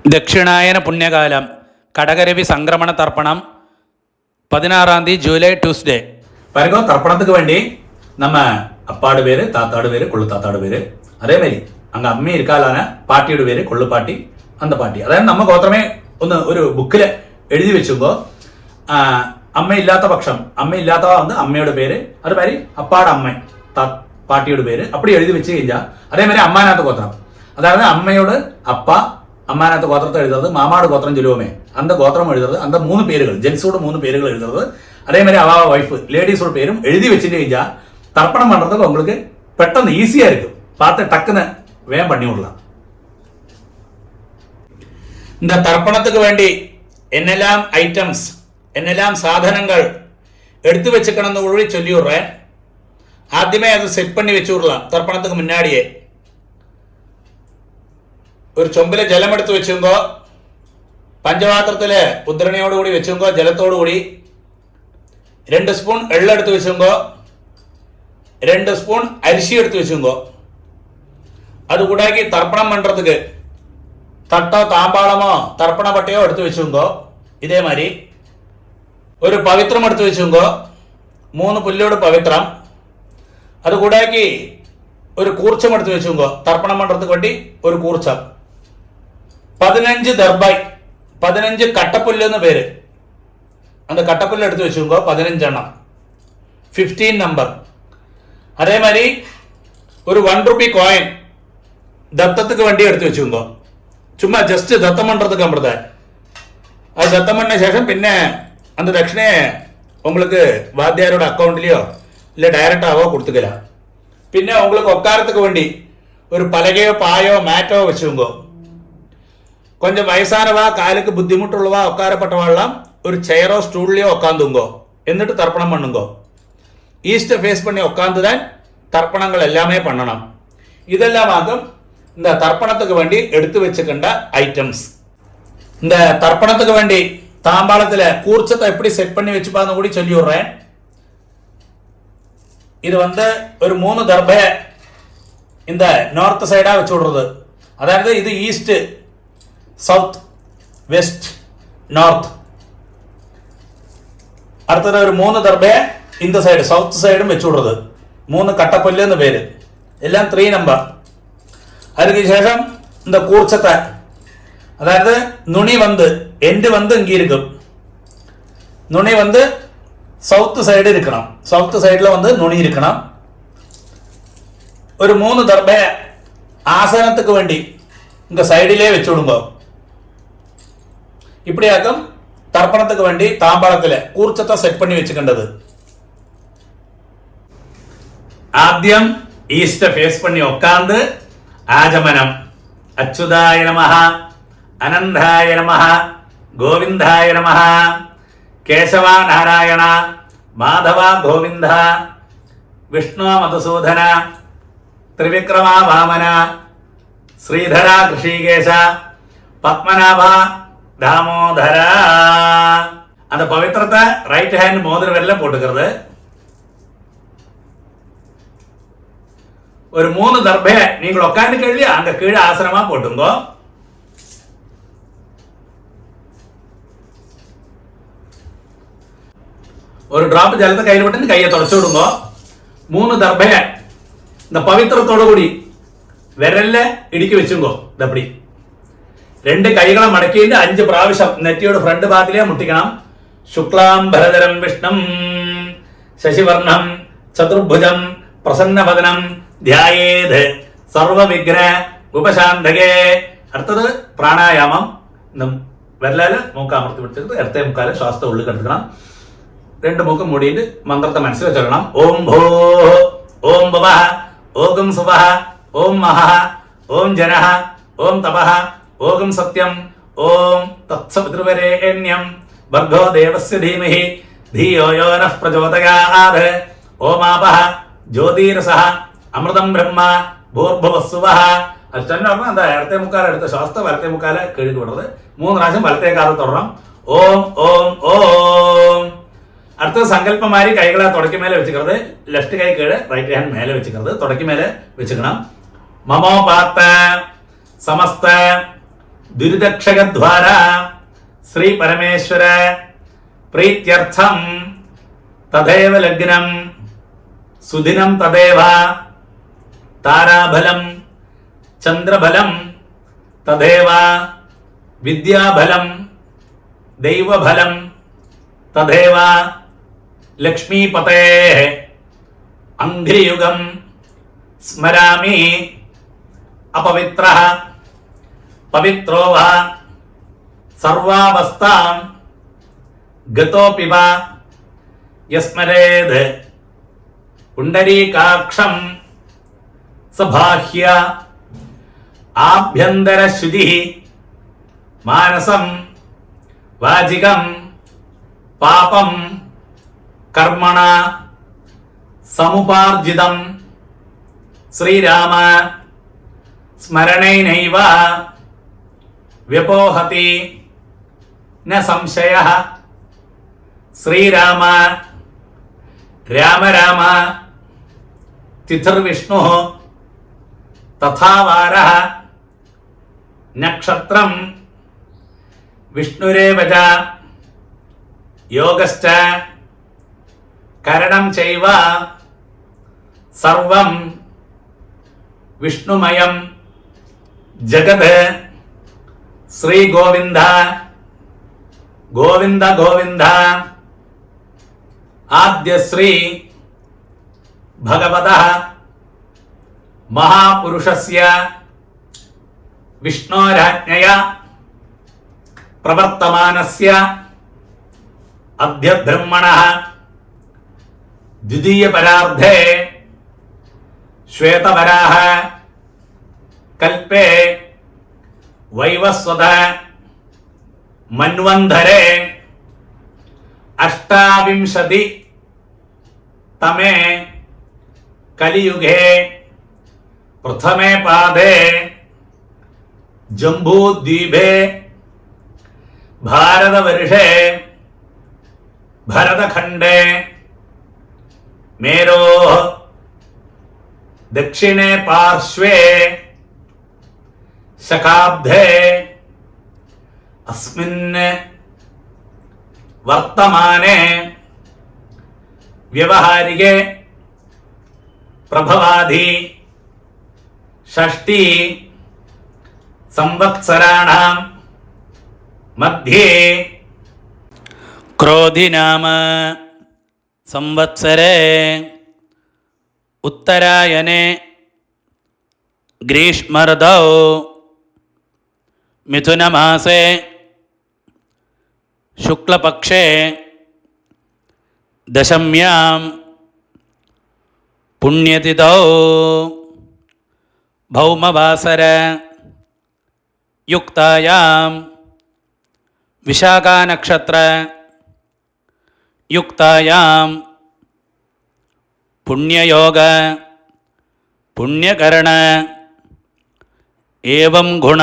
ദക്ഷിണായന പുണ്യകാലം കടകരവി സംക്രമണ തർപ്പണം 16 തീയതി July Tuesday பாருங்க தர்ப்பணத்துக்கு வேண்டி நம்ம அப்பாடு பேரு தாத்தாடு பேரு கொள்ளு தாத்தாடு பேரு அதே மாதிரி அங்க அம்மி இருக்காலான பாட்டியோட பேரு கொள்ளு பாட்டி அந்த பாட்டி അതായത് നമ്മ ഗോത്രമേ ഒന്ന് ഒരു ബുക്കിൽ എഴുതി വെച്ചുമ്പോൾ അമ്മയില്ലാത്ത പക്ഷം അമ്മയില്ലാത്തവ வந்து അമ്മയുടെ പേര് അതുമാതിരി അപ്പാട് അമ്മ பாட்டியோட பேரு அப்படி எழுதி வச்சு കഴിഞ്ഞാൽ அதே மாதிரி அம்மாநாத்த கோத்திரம் அதாவது அம்மையோட அப்பா அம்மாநாத்த கோத்திரத்தை எழுதுறது மாமாடு கோத்திரம் சொல்லுவோமே அந்த கோத்திரம் எழுதுறது அந்த 3 பேர்கள் ஜென்ஸோட 3 பேர்கள் எழுதுறது அதே மாதிரி அவ வைஃப் லேடிஸோட பேரும் எழுதி வச்சுட்டு കഴിഞ്ഞാൽ தர்ப்பணம் பண்றதுக்கு உங்களுக்கு பெட்டன்னு ஈஸியா இருக்கும் பார்த்து டக்குன்னு வேகம் பண்ணி விடலாம். இந்த தர்ப்பணத்துக்கு வேண்டி என்னெல்லாம் ஐட்டம்ஸ் என்னெல்லாம் சாதனங்கள் எடுத்து வச்சுக்கணும்னு கூட சொல்லி விடுறேன். ஆദ്യമേ അത് സെറ്റ് பண்ணி വെച്ചു விடலாம். தர்ப்பணத்துக்கு முன்னாடியே ഒരു ചൊമ്പിലെ ജലം എടുത്ത് വെച്ചുങ്കോ പഞ്ചപാത്രത്തിലെ ഉദ്രണയോടുകൂടി വെച്ചുങ്കോ ജലത്തോടുകൂടി 2 സ്പൂൺ എള്ള എടുത്ത് വെച്ചുങ്കോ 2 സ്പൂൺ അരിശി എടുത്ത് വെച്ചുങ്കോ അതുകൂടാക്കി തർപ്പണം പண்றதுக்கு തട്ടോ താമ്പാളമോ തർപ്പണ പട്ടയോ എടുത്ത് വെച്ചുങ്കോ ഇതേമാതിരി ഒരു പവിത്രം എടുത്ത് വെച്ചുങ്കോ 3 പുല്ലോട് പവിത്രം അതുകൂടാക്കി ഒരു കൂർച്ചം എടുത്ത് വെച്ചുങ്കോ തർപ്പണം പண்றதுக்கு വേണ്ടി ഒരു കൂർച്ചം 15 ദർബായ് 15 കട്ടപ്പുല്ല് എന്ന് പേര് அந்த கட்டப்புல்ல எடுத்து வச்சுக்கோங்க 15 எண்ணம் 15 நம்பர். அதே மாதிரி ஒரு 1 ரூபி காயின் தத்தத்துக்கு வேண்டி எடுத்து வச்சுக்கோங்க. சும்மா ஜஸ்ட் தத்தம் பண்றதுக்கு அமிர்த அது தத்தம் பண்ண சேஷம் பின்ன அந்த தட்சிணையை உங்களுக்கு வாத்தியாரோட அக்கௌண்ட்லயோ இல்லை டைரக்டாவோ கொடுத்துக்கலாம். പിന്നെ உங்களுக்கு உட்காரத்துக்கு வேண்டி ஒரு பலகையோ பாயோ மேட்டோ வச்சுக்கோங்க. கொஞ்சம் வயசானவா காலுக்கு புத்திமுட்டுள்ளவா உட்காரப்பட்டவாள்லாம் ஒரு ചെയറോ സ്റ്റൂളിലോ உட்காந்துங்கோ എന്നിട്ട് தர்ப்பணம் பண்ணுங்கோ. ஈஸ்ட்டை ஃபேஸ் பண்ணி உட்காந்து தான் தர்ப்பணங்கள் எல்லாமே பண்ணணும். இதெல்லாம் ஆகும் இந்த தர்ப்பணத்துக்கு வேண்டி எடுத்து வச்சுக்கின்ற ஐட்டம்ஸ். இந்த தர்ப்பணத்துக்கு வேண்டி தாம்பாளத்தில் கூர்ச்சத்தை எப்படி செட் பண்ணி வச்சுப்பான்னு கூட சொல்லி விடுறேன். இது வந்து ஒரு 3 தர்பை இந்த நார்த் சைடாக வச்சு விடுறது. அதாவது இது ஈஸ்ட் சவுத் வெஸ்ட் நார்த். അടുത്തത് ഒരു 3 ദർബയെ இந்த സൈഡ് സൗത്ത് സൈഡും വെച്ചു വിടുന്നത് 3 കട്ടപ്പല്ല് എന്ന് പേര് എല്ലാം 3 നമ്പർ. அதுக்கு ശേഷം இந்த கூர்ச்சத்தை அதாவது நுனி வந்து எண்டு வந்து இங்கே இருக்கும். நுனி வந்து சவுത്ത് சைடு இருக்கணும். சவுത്ത് சைடில் வந்து நுனி இருக்கணும். ஒரு 3 தர்பയെ ஆசனத்துக்கு வேண்டி இந்த சைடிலே வச்சு விடுங்க. இப்படியாக்கும் தர்ப்பணத்துக்கு வேண்டி தாம்பாளத்தில் கூர்ச்சத்தை செட் பண்ணி வச்சுக்கின்றது. ആദ്യം ഈസ്റ്റ് ഫേസ് பண்ணி உட்கார்ந்து ആചമനം അച്യുതായ നമഃ അനന്തായ നമഃ ഗോവിന്ദായ നമഃ കേശവ നാരായണ മാധവ ഗോവിന്ദ വിഷ്ണു മധുസൂദന ത്രിവിക്രമ വാമന ശ്രീധര ഋഷികേശ പത്മനാഭ தாமோதர அந்த பவித்திரத்தை ரைட் ஹேண்ட் மோதிர விரல்ல போட்டுக்கிறது. ஒரு 3 தர்பையை நீங்கள் உட்காந்து கழுவி அங்க கீழே ஆசனமா போட்டுங்கோ. ஒரு டிராப் ஜலத்தை கையில் விட்டு கையை தொடச்சு விடுங்க. 3 தர்பையை இந்த பவித்திரத்தோடு கூடி விரல்ல இடிக்க வச்சுங்கோ. அப்படி 2 കൈകളെ മടക്കിയിട്ട് 5 പ്രാവശ്യം നെറ്റിയുടെ ഫ്രണ്ട് ഭാഗത്തിലേ മുട്ടിക്കണം. ശുക്ലാം ഭരതരം വിഷ്ണം ശശിവർണം ചതുർഭുജം പ്രസന്നവദനം ധ്യായേത് സർവവിഘ്ന ഉപശാന്തകേ. അടുത്തത് പ്രാണായാമം. വിരലാല് മൂക്ക് അമർത്തി പിടിച്ചിട്ട് ഇടത്തെ മുക്കാല് ശ്വാസത്തെ ഉള്ളിൽ കിടക്കണം. 2 മൂക്ക് മൂടിയിട്ട് മന്ത്രത്തെ മനസ്സിൽ ചൊല്ലണം. ഓം ഭോ ഓം ഭവഃ ഓം സുവഃ ഓം മഹഃ ഓം ജനഃ ഓം തപഃ ഓം സത്യം ഓം തത്സവിതൃവരേണ്യം ഭർഗോ ദേവസ്യ ധീമഹി ധിയോ യോ നഃ പ്രചോദയാത് ഓമാപഃ ജ്യോതിരസഃ അമൃതം ബ്രഹ്മ ഭൂർഭുവസ്സുവഃ. അത് തന്നെ പറഞ്ഞാൽ എന്താ ഇടത്തെ മുക്കാല എടുത്ത ശ്വാസത്തെ വലത്തെ മുക്കാല കഴുകി വിടുന്നത് 3 പ്രാവശ്യം വലത്തെ കാലം തുടരണം. ഓം ഓം ഓം. അടുത്തത് സങ്കല്പമാരി കൈകളെ തുടക്കി മേലെ വെച്ചിക്കുന്നത്. ലെഫ്റ്റ് കൈ കീഴ് റൈറ്റ് ഹാൻഡ് മേലെ വെച്ചിക്കുന്നത് തുടക്കി മേലെ വെച്ചിക്കണം. മമോപാത്ത സമസ്ത ദുരിതക്ഷകദ്വാര ശ്രീ പരമേശ്വര പ്രീത്യർത്ഥം തഥൈവ ലഗ്നം സുദിനം തദേവ താരാബലം ചന്ദ്രബലം തദേവ വിദ്യാബലം ദൈവബലം തദേവ ലക്ഷ്മീപതേ അംഘ്രിയുഗം സ്മരാമി അപവിത്രഃ പവിത്രോ വാ സർവാവസ്ഥാം ഗതോപി വാ യസ്മരേത് പുണ്ഡരീകാക്ഷം സബാഹ്യ ആഭ്യന്തരശുചി മാനസം വാചികം പാപം കർമ്മണ സമുപാർജിതം ശ്രീരാമ സ്മരണൈനൈവ വ്യപോഹതി ന സംശയഃ ശ്രീരാമ രാമ രാമ തിഥിർവിഷ്ണു തഥാ വാരഃ നക്ഷത്രം വിഷ്ണുരേവ ച യോഗശ്ച കരണം ചൈവ സർവം വിഷ്ണുമയം ജഗത് ശ്രീ ഗോവിന്ദ ഗോവിന്ദ ഗോവിന്ദ ആദ്യശ്രീ ഭഗവതഃ മഹാപുരുഷസ്യ വിഷ്ണോരാജ്ഞയാ പ്രവർത്തമാനസ്യ അദ്യ ബ്രഹ്മണഃ ദ്വിതീയപരാർദ്ധേ ശ്വേതവരാഹ കൽപ്പേ വൈവസ്വത മന്വന്ധരേ അഷ്ടാവിംശതി തമേ കലിയുഗേ പ്രഥമേ പാദേ ജംബൂദ്വീപേ ഭാരതവർഷേ ഭരതഖണ്ഡേ മേരോः ദക്ഷിണേ പാർശ്വേ ശകാബ്ദേ അസ്മിൻ വർത്തമാനേ വ്യവഹാരികേ പ്രഭവാധി ഷഷ്ടി സംവത്സരാണാം മധ്യേ ക്രോധിനാമ സംവത്സരേ ഉത്തരായനെ ഗ്രീഷ്മർദൗ മിഥുനമാസേ ശുക്ലപക്ഷേ ദശമ്യാം പുണ്യതിഥൗ ഭൗമവാസര യുക്തായാം വിശാഖാനക്ഷത്ര യുക്തായാം പുണ്യയോഗ പുണ്യകരണ ഏവം ഗുണ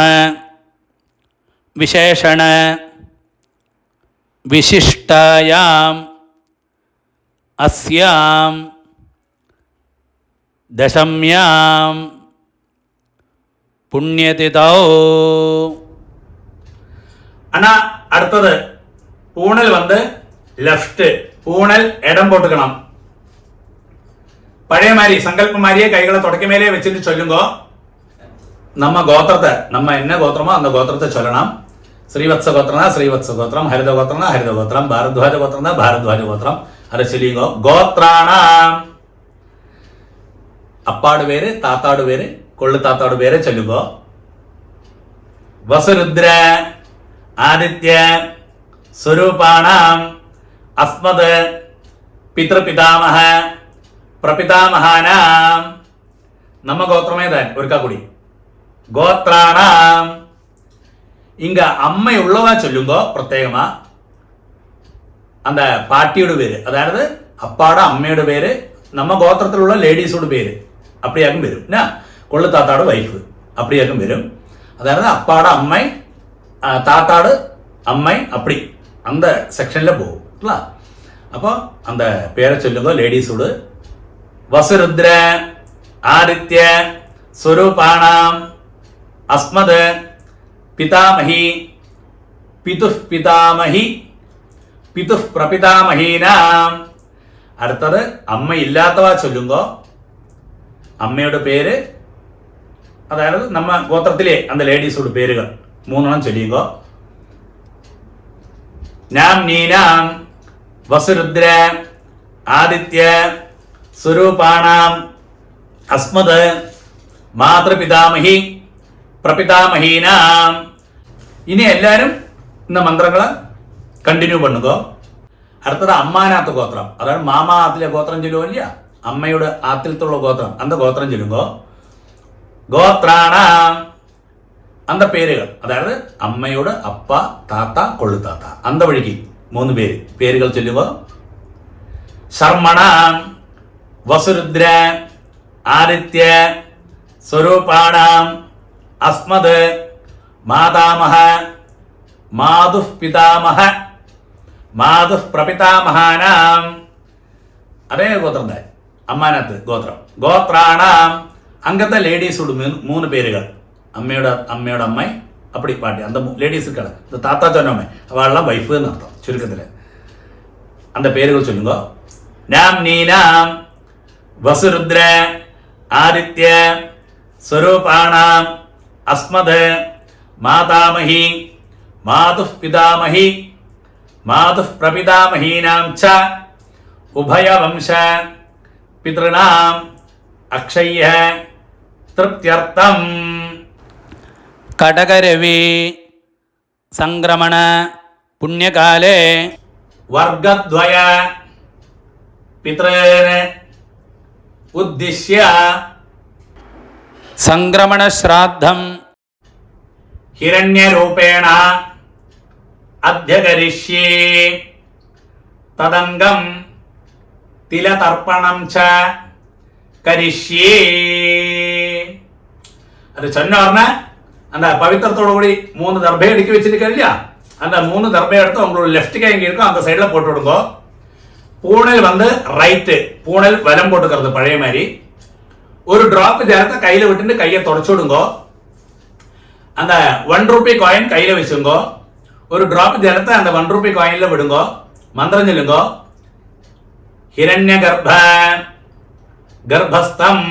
വിശേഷണ വിശിഷ്ടായാം അസ്യാം ദശമ്യാം പുണ്യതിഥൗ. அண்ணா அடுத்தது பூணல் வந்து லெஃப்ட், பூணல் இடம் போட்டுக்கணும். பழைய மாதிரி சங்கல்பம் மாதிரியே கைகளை தொடக்க மேலே வச்சுட்டு சொல்லுங்க. நம்ம கோத்திரத்தை, நம்ம என்ன கோத்திரமோ அந்த கோத்திரத்தை சொல்லணும். ஸ்ரீவத்ச கோத்திரம்னா ஸ்ரீவத்ச கோத்திரம், ஹரித கோத்திரம்னா ஹரித கோத்திரம், பாரத்வாஜ கோத்திரம்னா பாரத்வாஜ கோத்திரம். அதை சொல்லிங்க. கோத்ராணாம் அப்பாடு பேரு, தாத்தாடு பேரு, கொள்ளு தாத்தாடு பேரை சொல்லுங்க. வசுருத்ர ആദിത്യ സ്വരൂപാണാം അസ്മദ് പിതൃപിതാമഹ പ്രപിതാമഹാനാം. நம்ம கோத்திரமே தான் ஒருக்கா கூடி. கோத்ராணாம் இங்க அம்மை உள்ளவா சொல்லுங்கோ பிரத்யேகமா. அந்த பாட்டியோட பேரு, அதாவது அப்பாட அம்மையோட பேரு, நம்ம கோத்திரத்தில் உள்ள லேடிஸோட பேரு அப்படியாக்கும் வரும். என்ன கொள்ளு தாத்தாடு வைஃபு அப்படியாக்கும் வரும். அதாவது அப்பாட அம்மை, தாத்தாடு அம்மை, அப்படி அந்த செக்ஷனில் போகும். அப்போ அந்த பேரை சொல்லுங்க லேடிஸோடு. வசுருத்ர ஆதித்ய ஸ்வரூபாணாம் அஸ்மத் പിതാമഹി, പിതുഃ പിതാമഹി, പിതുഃ പ്രപിതാമഹീനാം. അടുത്തത് അമ്മയില്ലാത്തവ ചൊല്ലുമ്പോൾ അമ്മയുടെ പേര്, അതായത് നമ്മ ഗോത്രത്തിലെ അന്ത ലേഡീസോട് പേരുകൾ 3 ചൊല്ലിയുമ്പോൾ നാം നീനാം വസുരുദ്ര ആദിത്യ സ്വരൂപാണാം അസ്മത് മാതൃപിതാമഹി പ്രപിതാമഹീനാം. ഇനി എല്ലാവരും இந்த മന്ത്രങ്ങൾ കണ്ടിന്യൂ പണ്ണുക. അടുത്തത് അമ്മാനാത്ത ഗോത്രം, അതായത് മാമാ ആത്തിലെ ഗോത്രം ചൊല്ലുമില്ല, അമ്മയുടെ ആത്തിലത്തുള്ള ഗോത്രം അന്ത ഗോത്രം ചൊല്ലുമ്പോ ഗോത്രാണ അന്ത പേരുകൾ, അതായത് അമ്മയുടെ അപ്പ താത്ത കൊള്ളുതാത്ത അന്ത വഴിക്ക് 3 പേരുകൾ ചൊല്ലുക. ശർമ്മണ വസുരുദ്ര ആദിത്യ സ്വരൂപാണാം അസ്മത് മാതാമഹ മാതുഃ പിതാമഹ മാതുഃ പ്രപിതാമഹാനാം. അതേ ഗോത്രം തന്നെ അമ്മാനത്ത് ഗോത്രം. ഗോത്രാണാം അംഗത്തെ ലേഡീസോട് 3 പേരുകൾ, അമ്മയുടെ അമ്മ അപ്പടി പാട്ടി അന്ത ലേഡീസുക്കൾ, ഇത് താത്താ ചൊന്നമ്മ അവളെല്ലാം വൈഫ് എന്നർത്ഥം ചുരുക്കത്തിൽ. അന്ത പേരുകൾ ചൊല്ലുക. നാം നീനാം വസുരുദ്ര ആദിത്യ സ്വരൂപാണാം അസ്മത് മാതാമഹി മാതുഃ പിതാമഹി മാതുഃ പ്രപിതാമഹീനാം ച ഉഭയവംശ പിതൃണാം അക്ഷയ്യ തൃപ്ത്യർത്ഥം. കടകരവി സംക്രമണ പുണ്യകാലേ വർഗദ്വയ പിതॄന് ഉദ്ദിശ്യ സംക്രമണ ശ്രാദ്ധം ഹിരണ്യരൂപേണ അധ്യകരിഷ്യേ തദംഗം തിലതർപ്പണം ച കരിഷ്യേ. അത് சொன்ன அந்த பவித்திரத்தோட கூடி 3 தர்பை அடுக்கி வச்சிருக்க இல்லையா, அந்த 3 தர்பை எடுத்து உங்களோட லெஃப்ட் கை எங்க இருக்கோ அந்த சைடில் போட்டு விடுங்க. பூணல் வந்து ரைட்டு, பூணல் வலம் போட்டுக்கிறது பழைய மாதிரி. ஒரு டிராப் ஜலத்தை கையில் விட்டுட்டு கையை தொடச்சு விடுங்க. அந்த 1 ரூபி காயின் கையில் வச்சுங்க. ஒரு டிராப் ஜலத்தை அந்த 1 ரூபி காயின்ல விடுங்க. மந்திரம் சொல்லுங்க. ஹிரண்ய கர்ப்ப கர்ப்பஸ்தம்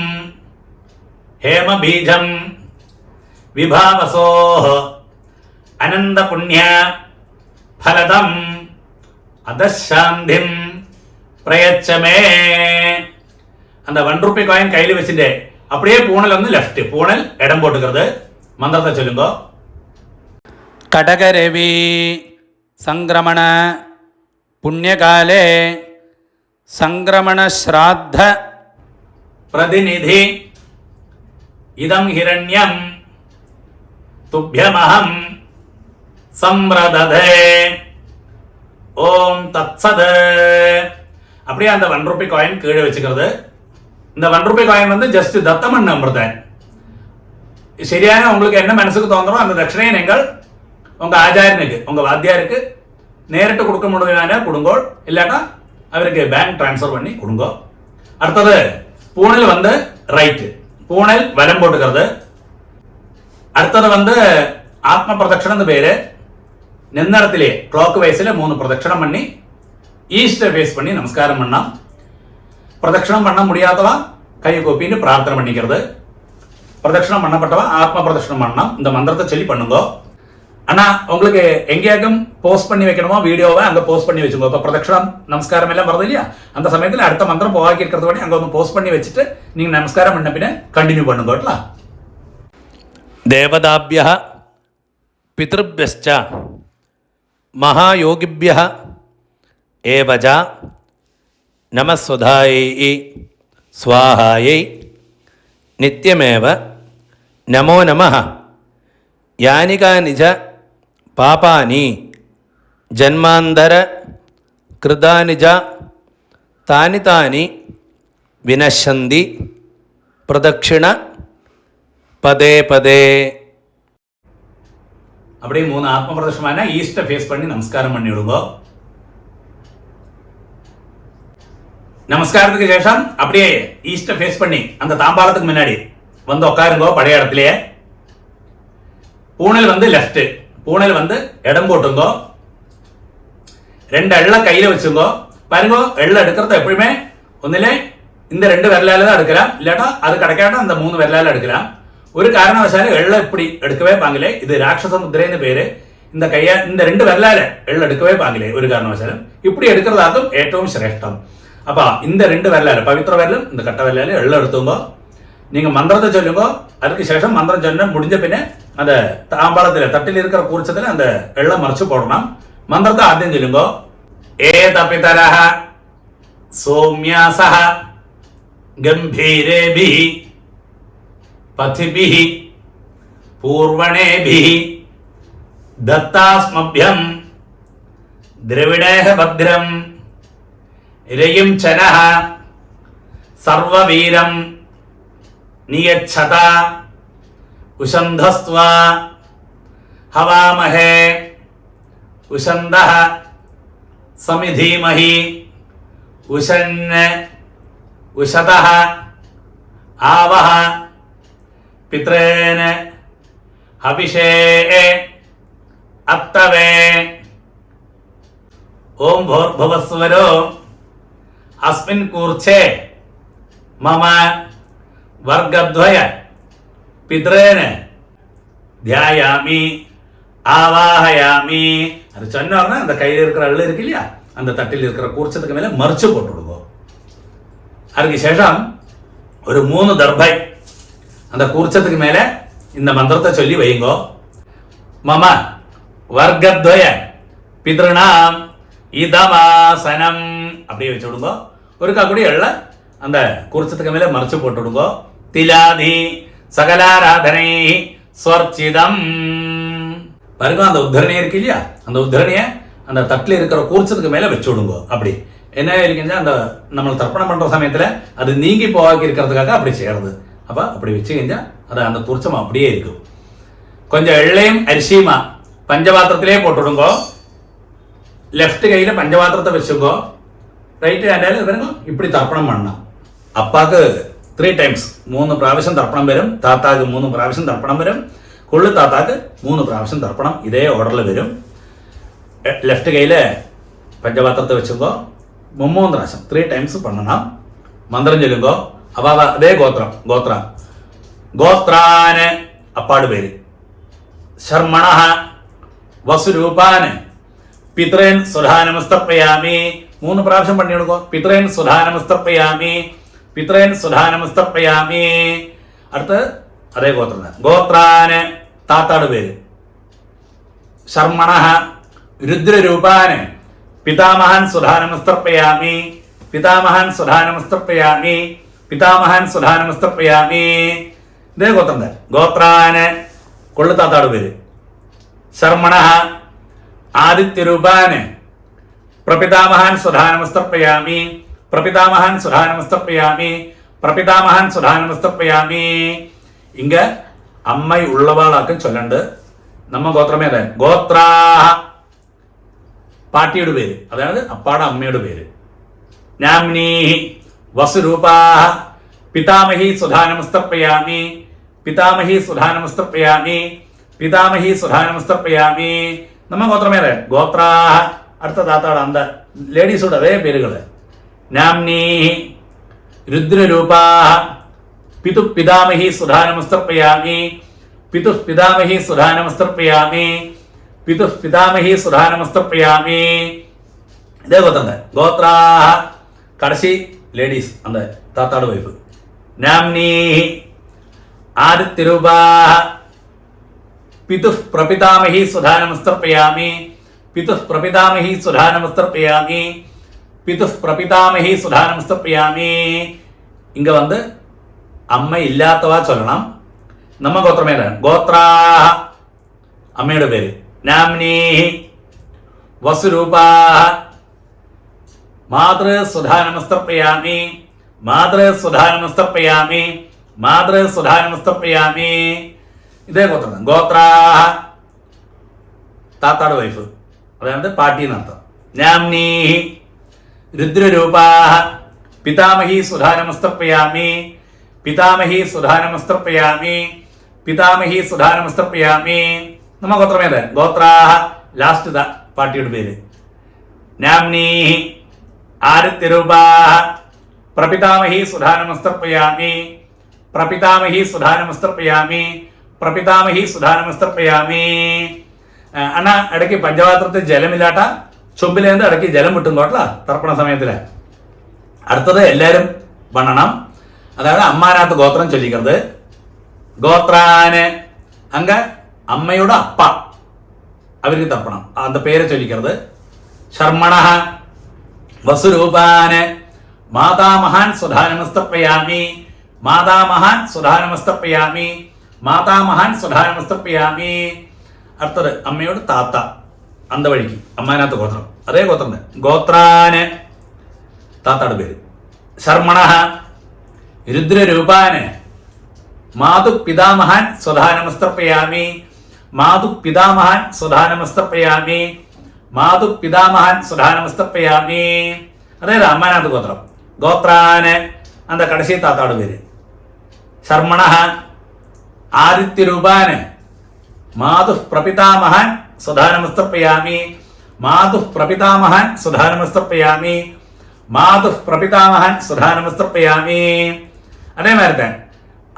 ஹேம பீஜம் விபாவசோ அனந்த புண்ணிய ஃபலதம் அதசாந்திம் பிரயச்சமே. அந்த 1 ரூபி காயின் கையில் வச்சுட்டு அப்படியே பூணல் வந்து லெஃப்ட், பூணல் இடம் போட்டுக்கிறது. மந்திரத்தை சொல்லுங்க. கடகரவி സംക്രമണ പുണ്യകാലേ സംക്രമണ ശ്രാദ്ധ പ്രതിനിധി ഇദം ഹിരണ്യം തുഭ്യമഹം സംവ്രദധേ ஓம் தத்சத். அப்படியே அந்த 1 ரூபி காயின் கீழே வச்சுக்கிறது. இந்த 1 ரூபி காயின் வந்து ஜஸ்ட் தத்தம் பண்ண அமிர்தன். ശരിയാണ് உங்களுக்கு என்ன മനസ്സിൽ തോന്നണോ அந்த ദക്ഷിണയെ നിങ്ങൾ உங்க ஆச்சாரியனுக்கு உங்க வாத்தியாருக்கு நேரிட்டு கொடுக்க முடியுமான கொடுங்கோள், இல்லாட்டா அவருக்கு பேங்க் டிரான்ஸ்ஃபர் பண்ணி கொடுங்க. அடுத்தது பூணல் வந்து ரைட்டு, பூணல் வலம் போட்டுக்கிறது. அடுத்தது வந்து ஆத்ம பிரதட்சணம் பேரு. நின்னடத்திலே கிளாக் வைஸ்ல 3 பிரதட்சணம் பண்ணி ஈஸ்டர் ஃபேஸ் பண்ணி நமஸ்காரம் பண்ணலாம். பிரதட்சணம் பண்ண முடியாதவா கை கோப்பின்னு பிரார்த்தனை பண்ணிக்கிறது. பிரதட்சணம் பண்ணப்பட்டவா ஆத்ம பிரதட்சணம் பண்ணலாம். இந்த மந்திரத்தை சொல்லி பண்ணுங்க. ஆனா உங்களுக்கு எங்கேயாக்கும் போஸ்ட் பண்ணி வைக்கணுமோ வீடியோவை அங்க போஸ்ட் பண்ணி வச்சுக்கோ. இப்போ பிரதட்சணம் நமஸ்காரம் எல்லாம் வருது இல்லையா, அந்த சமயத்தில் அடுத்த மந்திரம் போவாக்கி இருக்கிறது வரை அங்க ஒன்று போஸ்ட் பண்ணி வச்சுட்டு நீங்க நமஸ்காரம் பண்ண பின்ன கண்டினியூ பண்ணுங்க. ദേവതാഭ്യഃ പിതൃഭ്യശ്ച മഹായോഗിഭ്യഃ ഏവച നമസ്വധായൈ സ്വാഹായൈ നിത്യമേവ നമോ നമഃ. യാനി കാനി ച പാപാനി ജന്മാന്തര കൃതാനി ച താനി താനി വിനശ്യന്തി പ്രദക്ഷിണ പദേ പദേ. அப்படியே 3 ஆத்ம பிரதட்சணமான ஈஸ்ட ஃபேஸ் பண்ணி நமஸ்காரம் பண்ணி விடுங்க. நமஸ்காரத்துக்கு சேஷம் அப்படியே ஈஸ்ட ஃபேஸ் பண்ணி அந்த தாம்பாளத்துக்கு முன்னாடி வந்து உட்காருங்க பழைய இடத்துலயே. பூணில் வந்து லெஃப்ட், பூணில் வந்து இடம் போட்டுங்கோ. 2 எள்ள கையில வச்சுங்கோ. பாருங்க, எள்ள எடுக்கிறது எப்பயுமே ஒന്നിலே இந்த 2 விரலால தான் எடுக்கலாம், இல்லாட்டா அது கிடைக்காட்டா அந்த 3 விரலால எடுக்கலாம். ഒരു കാരണവശാലും എള്ള ഇപ്പടി എടുക്കവേ പാങ്ങില്ലേ. ഇത് രാക്ഷസ മുദ്രയെന്ന് പേര്. இந்த கையா இந்த 2 விரலால எள்ள எடுக்கவே பாங்கிலே ஒரு காரணவശാലും. இப்படி எடுக்கிறதாகும் ഏറ്റവും ശ്രേഷ്ഠം. அப்ப இந்த 2 விரலால பவித்திர விரலும் இந்த கட்ட விரலால எள்ள எடுத்துங்கோ. நீங்க மந்திரத்தை சொல்லுங்க. அதுக்கு சேஷம் மந்திரம் சொன்ன முடிஞ்ச பின்ன அந்த தாம்பாளத்தில் தட்டில் இருக்கிற கூர்ச்சத்தில் அந்த எள்ள மறைச்சு போடணும். மந்திரத்தை ஆദ്യം சொல்லுங்க. ஏதபிதரஹ சௌம்யாசஹ ഗംഭീരേഭിഃ പഥിഭിഃ പൂർവണേഭിഃ ദത്താസ്മഭ്യം ദ്രവിണേഹ ഭദ്രം രയും ചനഃ സർവവീരം നിയച്ഛത ഉശന്ധസ്ത്വാ ഹവാമഹേ ഉശന്ധഃ സമിധീമഹി ഉശന് ഉശതഃ ആവഹ പിതॄൻ ഹവിഷേ അത്തവേ. ഓം ഭൂർഭുവസ്വരോ അസ്മിൻ കൂർച്ഛേ മമ വർഗദ്വയ പിതॄൻ ധ്യായാമി ஆவாஹயாமி. அது சொன்னோம்னா அந்த கையில் இருக்கிற அள்ளு இருக்கு இல்லையா, அந்த தட்டில் இருக்கிற கூர்ச்சத்துக்கு மேலே மறைச்சு போட்டு விடுவோம். அதுக்கு சேஷம் ஒரு 3 தர்பை அந்த கூர்ச்சத்துக்கு மேலே இந்த மந்திரத்தை சொல்லி வைங்கோ. மம வர்க்கத்வய பித்ருணாம் இதமாசனம் அப்படியே வச்சு விடுங்கோ. ஒருக்கா கூட எள்ள அந்த கூர்ச்சத்துக்கு மேலே மறைச்சு போட்டு விடுங்கோ. திலாதி சகலாராதனை ஸ்வர்ச்சிதம். பாருங்க, அந்த உத்தரணியை இருக்கு இல்லையா, அந்த உத்தரணியை அந்த தட்டில் இருக்கிற கூர்ச்சத்துக்கு மேலே வச்சு விடுங்க. அப்படி என்ன இருக்குன்னா அந்த நம்ம தர்ப்பணம் பண்ணுற சமயத்தில் அது நீங்கி போவாக்கி இருக்கிறதுக்காக அப்படி செய்யறது. அப்போ அப்படி வச்சு കഴിഞ്ഞാൽ அது அந்த கூர்ச்சம் அப்படியே இருக்கும். கொஞ்சம் எள்ளையும் அரிசியுமா பஞ்சபாத்திரத்திலே போட்டுடுங்கோ. லெஃப்ட் கையில் பஞ்சபாத்திரத்தை வச்சுக்கோ. ரைட்டு ஹேண்டாലും വരുമ്പോൾ இப்படி தர்ப்பണം பண்ணலாம். അപ്പാക്ക് 3 times 3 പ്രാവശ്യം തർപ്പണം വരും. താത്താക്ക് 3 പ്രാവശ്യം തർപ്പണം വരും. കൊള്ളു താത്താക്ക് 3 പ്രാവശ്യം തർപ്പണം ഇതേ ഓർഡറിൽ വരും. ലെഫ്റ്റ് കയ്യിൽ പഞ്ചപാത്രത്തെ വെച്ചുമ്പോൾ 3 പ്രാവശ്യം 3 times பண்ணണം. മന്ത്രം ചൊല്ലുമ്പോൾ അപ്പോൾ അതേ ഗോത്രം ഗോത്രാന് അപ്പാട് പേര്. ശർമ്മണഃ വസുരൂപാന് പിതൃൻ സുധാനമസ്തർപ്പയാമി. 3 പ്രാവശ്യം പണി കൊടുക്കോ. പിതൃൻ സുധാനമസ്തർപ്പയാമി, പിതൃൻ സുധാനമസ്തർപ്പയാമി. അടുത്ത് അതേ ഗോത്രം. ഗോത്രാന് താത്താട് പേര്. ശർമ്മണഃ രുദ്രരൂപാന് പിതാമഹൻ സുധാനമസ്തർപ്പയാമി, പിതാമഹൻ സുധാനമസ്തർപ്പയാമി, പിതാമഹൻ സുധാനമസ്തർപ്പയാമി. ഇതേ ഗോത്രം. ഗോത്രാന് കൊള്ളു താത്താട് പേര്. ശർമ്മണഃ ആദിത്യരൂപാന് പ്രപിതാമഹൻ സുധാനമസ്തർപ്പയാമി, പ്രപിതാമഹൻ സുധാനമസ്തർപ്പയാമി, പ്രപിതാമഹൻ സുധാനമസ്തർപ്പയാമി. ഇങ്ങ അമ്മ ഉള്ളവാളാക്ക് ചൊല്ലണ്ട്. നമ്മ ഗോത്രമേ അതെ. ഗോത്രാഹ പാട്ടിയുടെ പേര്, അതായത് അപ്പാടെ അമ്മയുടെ പേര്. നാംനീഹി വസുരൂപാഹ പിതാമഹി സുധാനമസ്തർപ്പയാമി, പിതാമഹി സുധാനമസ്തർപ്പയാമി, പിതാമഹി സുധാനമസ്തർപ്പയാമി. നമ്മ ഗോത്രമേ അതെ. ഗോത്രാഹ അടുത്ത താത്താട് അന്ത ലേഡീസോട് അതേ പേരുകൾ. നാംനീഹി രുദ്രരൂപാഹ പിതു പിതാമഹി സുധാനമസ്തർപ്പയാമി, പിതു പിതാമഹി സുധാനമസ്തർപ്പയാമി, പിതു പിതാമഹി സുധാനമസ്തർപ്പയാമി. ഇതേ ഗോത്രം. ഗോത്രാഹ കടശി ലേഡീസ് അന്ത താത്താട് വൈഫ്. നാംനീഹി ആദിത്യരൂപാഹ പിതു പ്രപിതാമഹി സുധാനമസ്തർപ്പയാമി, പിതു പ്രപിതാമഹി സുധാനമസ്തർപ്പയാമി, പിതു പ്രപിതാമഹി സുധാനമസ്തർപ്പയാമി. ഇങ്ങ വന്ന് അമ്മ ഇല്ലാത്തവാ ചൊല്ലണം. നമ്മ ഗോത്രമേതാണ്. ഗോത്രാഹ അമ്മയുടെ പേര്. നാംനീഹി വസുരൂപാഹ മാതൃ സുധാനമസ്തർപ്പയാമി, മാതൃ സുധാനമസ്തർപ്പയാമി, മാതൃ സുധാനമസ്തർപ്പയാമി. ഇതേ ഗോത്രം. ഗോത്രാഹ താത്താട് വൈഫ്, അതായത് പാട്ടി എന്നർത്ഥം. നാംനീഹി രുദ്രരൂപാഹ പിതാമഹി സുധാനമസ്തർപ്പയാമി, പിതാമഹി സുധാനമസ്തർപ്പയാമി, പിതാമഹി സുധാനമസ്തർപ്പയാമി. നമ്മ ഗോത്രമേത് ഗോത്രാഹ ലാസ്റ്റ് പാർട്ടിയുടെ പേര്. നാംനീഹി ആദിത്യരൂപാഹ പ്രപിതാമഹി സുധാനമസ്തർപ്പയാമി. പ്രപിതാമഹി സുധാനമസ്തർപ്പയാമി. പ്രപിതാമഹി സുധാനമസ്തർപ്പയാമി. അണ്ണ ഇടയ്ക്ക് പഞ്ചപാത്രത്തിൽ ജലമില്ലാട്ട ചുമ്പിലേന്ത് ഇടയ്ക്ക് ജലം വിട്ടും കോട്ട തർപ്പണ സമയത്തില്. അടുത്തത് എല്ലാവരും പണണം. അതായത് അമ്മാനകത്ത് ഗോത്രം ചൊല്ലിക്കരുത്. ഗോത്രാന് അങ്ങ അമ്മയുടെ അപ്പ അവർക്ക് തർപ്പണം, അത് പേരെ ചൊല്ലിക്കരുത്. ശർമ്മണ വസുരൂപാന് മാതാമഹാൻ സുധാനമസ്തർപ്പയാമി. മാതാമഹാൻ സുധാനമസ്തർപ്പയാമി. മാതാമഹാൻ സുധാനമസ്തർപ്പയാമി. അടുത്തത് അമ്മയോട് താത്ത അന്തവഴിക്ക് അമ്മാനകത്ത് ഗോത്രം, അതേ ഗോത്രം ഗോത്രാന് താത്തയുടെ പേര്. ശർമ്മണ രുദ്രരൂപാന് മാതു പിതാമഹാൻ സ്വധാനമസ്തർപ്പയാമി. മാതു പിതാമഹാൻ സ്വധാനമസ്തർപ്പയാമി. മാതു പിതാമഹാൻ സ്വധാനമസ്തർപ്പയാമി. അതായത് അമ്മാനകത്ത് ഗോത്രം. ഗോത്രാന് അന്ത കടശി താത്തയുടെ പേര്. ശർമ്മണ ആദിത്യരൂപാന് മാതു പ്രപിതാമഹാൻ സ്വധാനമസ്തർപ്പയാമി. മാതു പ്രപിതാമഹാൻ സ്വധാനമസ്തർപ്പയാമി. മാതു പ്രപിതാമഹാൻ സ്വധാനമസ്തർപ്പയാമി. അതേമാതിരി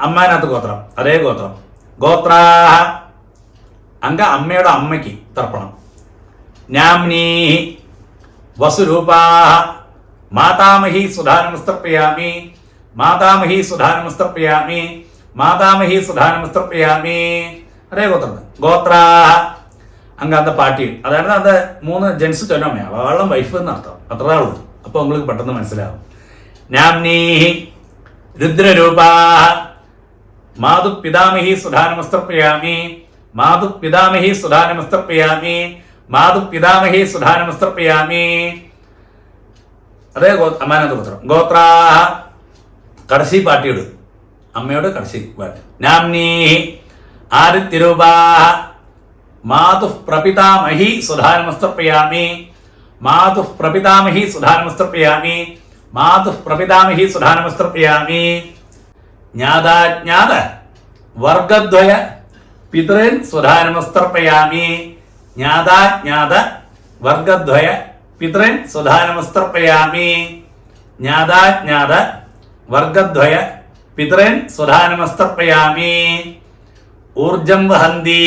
അമ്മാനകത്ത് ഗോത്രം, അതേ ഗോത്രം. ഗോത്രാഹ അങ്ക അമ്മയുടെ അമ്മയ്ക്ക് തർപ്പണം. നാംനീഹി വസുരൂപാഹ മാതാമഹി സുധാനമസ്തർപ്പയാമി. മാതാമഹി സുധാനമസ്തർപ്പയാമി. മാതാമഹി സുധാനമസ്തർപ്പയാമി. അതേ ഗോത്രം. ഗോത്രാഹ അങ്ങ് അന്ത പാട്ടി, അതായത് അത് 3 ജെൻസ് ചൊല്ലമ്മ അവളും വൈഫ് എന്നർത്ഥം, അത്രേ ഉള്ളൂ. അപ്പൊ உங்களுக்கு പെട്ടെന്ന് മനസ്സിലാവും. നാംനീഹി രുദ്രരൂപാഹ മാതു പിതാമഹി സുധാനമസ്തർപ്പയാമി. മാതു പിതാമഹി സുധാനമസ്തർപ്പയാമി. മാതു പിതാമഹി സുധാനമസ്തർപ്പയാമി. അതേ അമ്മാനകത്ത് ഗോത്രം. ഗോത്രാഹ കടശി പാട്ടിയോട് അമ്മയോട് കടശി പാട്ടി. നാംനീഹി ആദിത്യരൂപാഹ മാതു പ്രപിതാമഹി സുധാനമസ്തർപ്പയാമി. മാതു പ്രപിതാമഹി സുധാനമസ്തർപ്പയാമി. മാതു പ്രപിതാമഹി സുധാനമസ്തർപ്പയാമി. ജ്ഞാതാജ്ഞാത വർഗദ്വയ പിതൃൻ സുധാനമസ്തർപ്പയാമി. ജ്ഞാതാജ്ഞാത വർഗദ്വയ പിതൃൻ സുധാനമസ്തർപ്പയാമി. ജ്ഞാതാജ്ഞാത വർഗദ്വയ പിതൃൻ സുധാനമസ്തർപ്പയാമി. ഊർജം വഹന്തി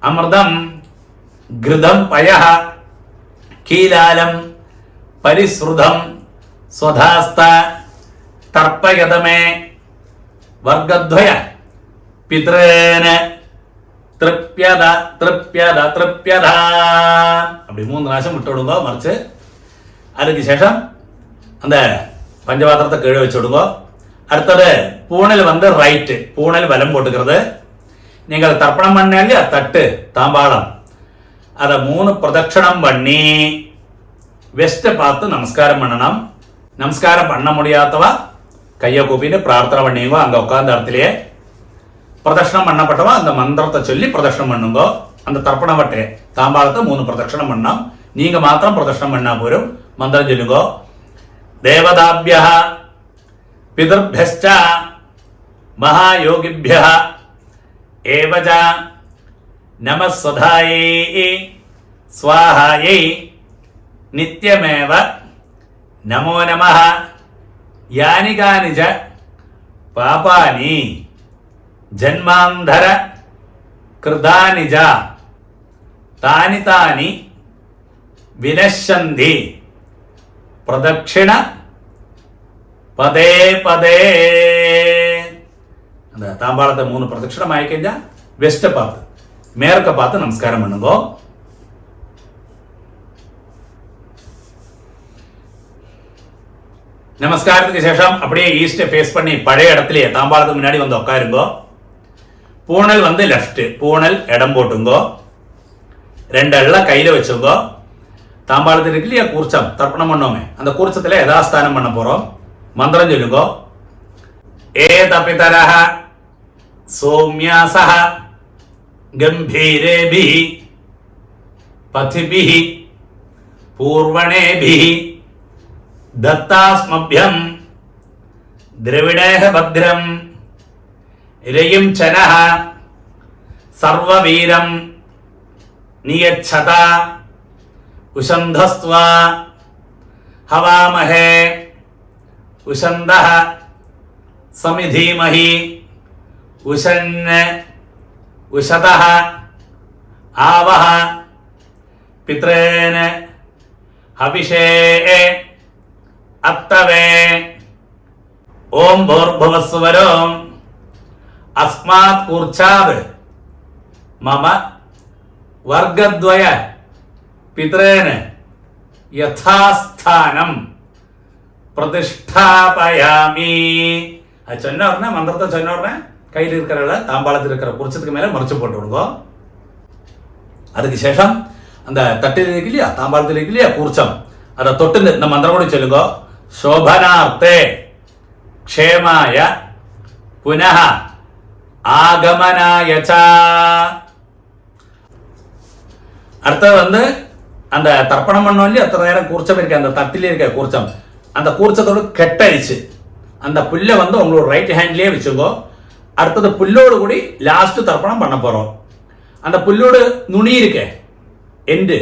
അമൃതം ഘൃതം പയഃ കീലാലം പരിശ്രുതം സ്വധാസ്ത തർപ്പയതമേ വർഗദ്വയ പിതൃന് തൃപ്യത തൃപ്യത തൃപ്യത. அப்படி 3 പ്രാവശ്യം വിട്ടുവിടുമ്പോ മറിച്ച് അതിന് ശേഷം அந்த பஞ்சபாத்திரத்தை கீழே வச்சு விடுங்க. அடுத்தது பூணல் வந்து ரைட்டு, பூணல் வலம் போட்டுக்கிறது. நீங்கள் தர்ப்பணம் பண்ண இல்லையா தட்டு தாம்பாளம், அதை 3 பிரதட்சணம் பண்ணி வெஸ்ட்டை பார்த்து நமஸ்காரம் பண்ணணும். நமஸ்காரம் பண்ண முடியாதவ கையை கூப்பிட்டு பிரார்த்தனை பண்ணிங்கோ. அங்கே உட்கார்ந்த இடத்துலயே பிரதட்சணம் பண்ணப்பட்டவா அந்த மந்திரத்தை சொல்லி பிரதட்சணம் பண்ணுங்க. அந்த தர்ப்பண வட்டை தாம்பாளத்தை 3 பிரதட்சணம் பண்ணோம். நீங்க மாத்திரம் பிரதட்சணம் பண்ணா போரும். மந்திரம் சொல்லுங்க. தேவதாபியः பிதர்भ्यश्च महायोगिभ्यः एवच नमः स्वधायै स्वाहायै नित्यमेव नमो नमः. यानि कानि च पापानि जन्मान्धर कृतानि च तानि तानि विनश्यन्ति പ്രദക്ഷിണ പദേ പദേ. அந்த தாம்பாளத்தை 3 பிரதட்சிணம் ஆயிக்கஞ்சா வெஸ்ட்டை பார்த்து மேற்க பார்த்து நமஸ்காரம் பண்ணுங்க. நமஸ்காரத்துக்கு சேஷம் அப்படியே ஈஸ்டை ஃபேஸ் பண்ணி பழைய இடத்துலயே தாம்பாளத்துக்கு முன்னாடி வந்து உட்காருங்கோ. பூணல் வந்து லெஃப்ட், பூணல் இடம் போட்டுங்கோ. 2 எள்ள கையில வச்சுங்கோ. தாம்பாளத்தில் இருக்கு இல்லையா கூர்ச்சம், தர்ப்பணம் பண்ணோமே, அந்த கூர்ச்சத்தில் யதாஸ்தானம் பண்ண போறோம். மந்திரம் சொல்லுங்கோ. ஏதபிதரஹ சௌம்யாசஹ கம்பீரேபிஹி பதிபிஹி பூர்வணேபிஹி दत्तास्मभ्यं द्रविणेह भद्रं രയും ചനഃ സർവവീരം നിയച്ഛത ഉഷന്ധസ്ത്വാ ഹവാമഹേ ഉഷന്തഃ സമിധീമഹി ഉഷന് ഉഷതഃ ആവഹ പിതॄന് ഹവിഷേ അത്തവേ ഓം ഭൂർഭുവസ്സുവരോ അസ്മാത് കൂർച്ചാത് മമ വർഗദ്വയ പിതॄന് യഥാസ്ഥാനം പ്രതിഷ്ഠാപയാമി. அது சொன்ன உடனே மந்திரத்தை சொன்ன உடனே கையில் இருக்கிற தாம்பாளத்தில் இருக்கிற குர்ச்சத்துக்கு மேலே மறைச்சு போட்டு விடுங்க. அதுக்கு சேஷம் அந்த தட்டில் இருக்கு இல்லையா, தாம்பாளத்தில் இருக்கு இல்லையா கூர்ச்சம், அதை தொட்டு இந்த மந்திரம் கூட சொல்லுங்க. சோபனார்த்தே க்ஷேமாய புனः ஆகமனாய ச. அடுத்தது அந்த தர்ப்பணம் பண்ணோம் இல்லையா, அத்தனை நேரம் கூர்ச்சம் இருக்கு, அந்த தட்டிலே இருக்க கூர்ச்சம், அந்த கூர்ச்சத்தோடு கெட்டடிச்சு அந்த புல்லை உங்களோட ரைட் ஹேண்ட்லேயே வச்சுக்கோ. அடுத்தது புல்லோடு கூடி லாஸ்ட் தர்ப்பணம் பண்ண போகிறோம். அந்த புல்லோடு நுனி இருக்க எண்டு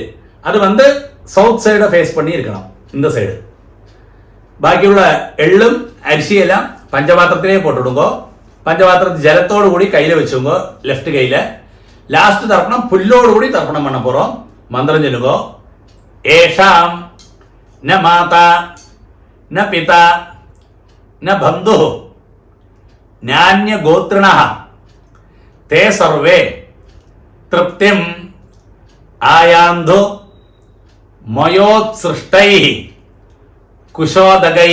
அது சவுத் சைடை ஃபேஸ் பண்ணி இருக்கணும், இந்த சைடு. ബാക്കിയുള്ള എള്ളും അരിശിയെല്ലാം പഞ്ചപാത്രത്തിലേ പോട്ടിടുങ്കോ. പഞ്ചപാത്രത്തിൽ ജലത്തോടു കൂടി കയ്യിൽ വെച്ചുങ്കോ, ലെഫ്റ്റ് കയ്യിൽ. ലാസ്റ്റ് തർപ്പണം പുല്ലോട് കൂടി തർപ്പണം பண்ண போறோம். മന്ത്രം ചൊല്ലുങ്കോ. ഏഷാം ന മാതാ ന പിതാ ന ബന്ധു നാന്യ ഗോത്രിണഃ തേ സർവേ തൃപ്തിം ആയാന്തു മയോത്സൃഷ്ടൈഃ குஷோதகை.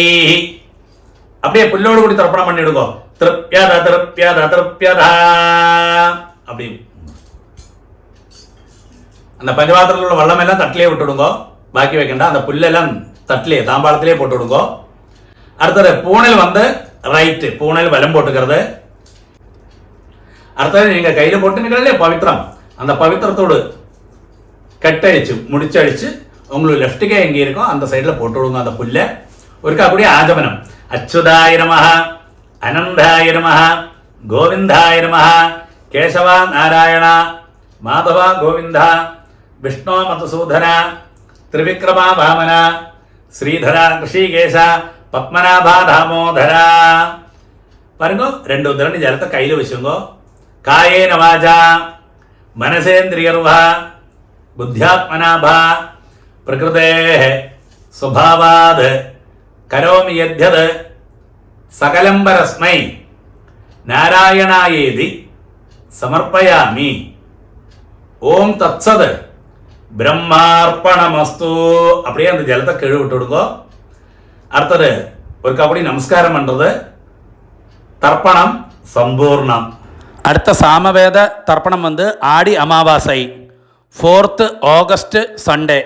அப்படியே புல்லோடு கூடி தர்ப்பணம் பண்ணிடுங்க. திருப்யத திருப்யத திருப்யத. அப்படி அந்த பஞ்சபாத்திரத்தில் உள்ள வெள்ளம் எல்லாம் தட்டிலே விட்டுடுங்க, பாக்கி வைக்கண்டா. அந்த புல்லெல்லாம் தட்டிலே தாம்பாளத்திலே போட்டு விடுங்க. அடுத்தது பூனல் ரைட்டு, பூனல் வலம் போட்டுக்கிறது. அடுத்தது நீங்க கையில போட்டுங்களே பவித்திரம், அந்த பவித்திரத்தோடு கட்டடிச்சு முடிச்சடிச்சு உங்களுக்கு லெஃப்ட் கை எங்கே இருக்கோ அந்த சைடில் போட்டு விடுங்க அந்த புல்லை. ஒருக்கா கூடிய ஆஜமனம். அச்சுதாய நமஹ, அனந்தாய நமஹ, கோவிந்தாய நமஹ, கேசவா நாராயண, மாதவா கோவிந்தா, விஷ்ணு மதுசூதன, திரிவிக்ரமா வாமன, ஸ்ரீதரா ரிஷிகேஷ, பத்மநாபா தாமோதரா. பாருங்க, 2 உதிரணி ஜலத்தை கையில் வச்சுங்கோ. காயேன வாஜா மனசேந்திரியர்வா புத்தியாத்மனாபா பிரகிருதே சுபாவாத் கரோமி யத்யத் சகலம் பரஸ்மை நாராயணாயேதி சமர்ப்பயாமி. ஓம் தத்சத் பிரம்மார்ப்பணமஸ்து. அப்படியே அந்த ஜலத்தை கீழே விட்டு விடுங்கோ. அடுத்தது ஒருக்கா அப்படி நமஸ்காரம் பண்றது. தர்ப்பணம் சம்பூர்ணம். அடுத்த சாமவேத தர்ப்பணம் Aadi Amavasai 4th August Sunday.